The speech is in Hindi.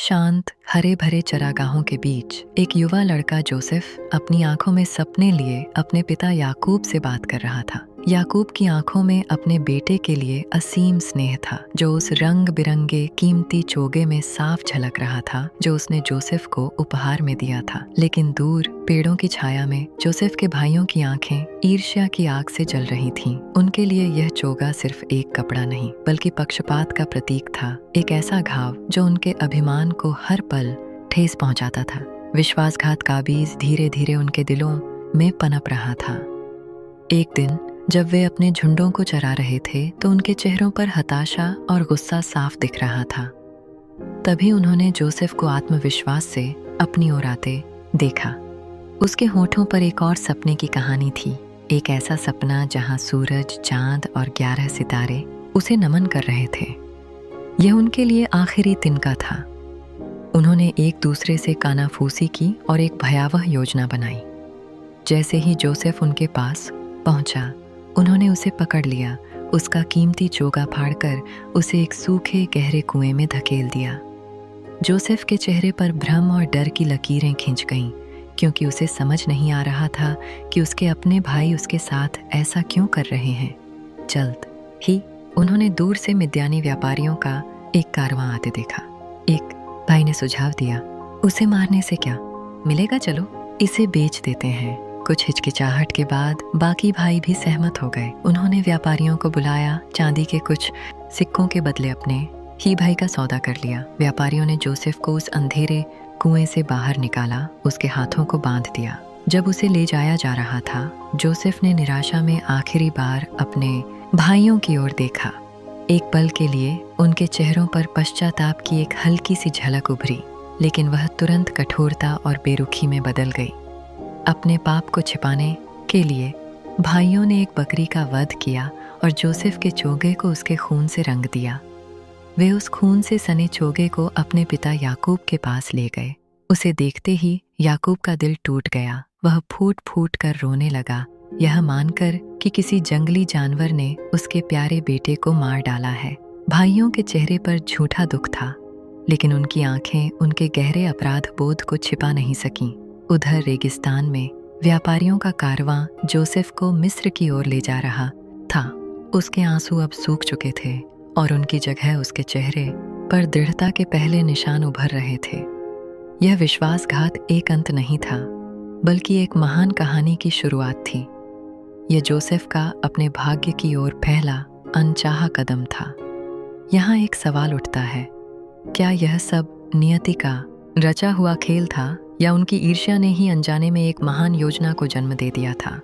शांत हरे भरे चरागाहों के बीच एक युवा लड़का जोसेफ अपनी आंखों में सपने लिए अपने पिता याकूब से बात कर रहा था। याकूब की आंखों में अपने बेटे के लिए असीम स्नेह था, जो उस रंग बिरंगे कीमती चोगे में साफ झलक रहा था जो उसने जोसेफ को उपहार में दिया था। लेकिन दूर पेड़ों की छाया में जोसेफ के भाइयों की आंखें ईर्ष्या की आग से जल रही थीं। उनके लिए यह चोगा सिर्फ एक कपड़ा नहीं बल्कि पक्षपात का प्रतीक था, एक ऐसा घाव जो उनके अभिमान को हर पल ठेस पहुंचाता था। विश्वासघात का बीज धीरे धीरे उनके दिलों में पनप रहा था। एक दिन जब वे अपने झुंडों को चरा रहे थे तो उनके चेहरों पर हताशा और गुस्सा साफ दिख रहा था। तभी उन्होंने जोसेफ को आत्मविश्वास से अपनी ओर आते देखा। उसके होठों पर एक और सपने की कहानी थी, एक ऐसा सपना जहां सूरज, चांद और 11 सितारे उसे नमन कर रहे थे। यह उनके लिए आखिरी तिनका था। उन्होंने एक दूसरे से कानाफूसी की और एक भयावह योजना बनाई। जैसे ही जोसेफ उनके पास पहुंचा, उन्होंने उसे पकड़ लिया, उसका कीमती चोगा फाड़कर उसे एक सूखे गहरे कुएं में धकेल दिया। जोसेफ के चेहरे पर भ्रम और डर की लकीरें खिंच गईं, क्योंकि उसे समझ नहीं आ रहा था कि उसके अपने भाई उसके साथ ऐसा क्यों कर रहे हैं। जल्द ही उन्होंने दूर से मिद्यानी व्यापारियों का एक कारवां आते देखा। एक भाई ने सुझाव दिया, उसे मारने से क्या मिलेगा, चलो इसे बेच देते हैं। कुछ हिचकिचाहट के बाद बाकी भाई भी सहमत हो गए। उन्होंने व्यापारियों को बुलाया, चांदी के कुछ सिक्कों के बदले अपने ही भाई का सौदा कर लिया। व्यापारियों ने जोसेफ को उस अंधेरे कुएं से बाहर निकाला, उसके हाथों को बांध दिया। जब उसे ले जाया जा रहा था, जोसेफ ने निराशा में आखिरी बार अपने भाइयों की ओर देखा। एक पल के लिए उनके चेहरों पर पश्चाताप की एक हल्की सी झलक उभरी, लेकिन वह तुरंत कठोरता और बेरुखी में बदल गई। अपने पाप को छिपाने के लिए भाइयों ने एक बकरी का वध किया और जोसेफ के चोगे को उसके खून से रंग दिया। वे उस खून से सने चोगे को अपने पिता याकूब के पास ले गए। उसे देखते ही याकूब का दिल टूट गया। वह फूट फूट कर रोने लगा, यह मानकर कि किसी जंगली जानवर ने उसके प्यारे बेटे को मार डाला है। भाइयों के चेहरे पर झूठा दुख था, लेकिन उनकी आंखें उनके गहरे अपराध बोध को छिपा नहीं सकीं। उधर रेगिस्तान में व्यापारियों का कारवां जोसेफ को मिस्र की ओर ले जा रहा था। उसके आंसू अब सूख चुके थे और उनकी जगह उसके चेहरे पर दृढ़ता के पहले निशान उभर रहे थे। यह विश्वासघात एक अंत नहीं था, बल्कि एक महान कहानी की शुरुआत थी। यह जोसेफ का अपने भाग्य की ओर पहला अनचाहा कदम था। यहाँ एक सवाल उठता है, क्या यह सब नियति का रचा हुआ खेल था, या उनकी ईर्ष्या ने ही अनजाने में एक महान योजना को जन्म दे दिया था।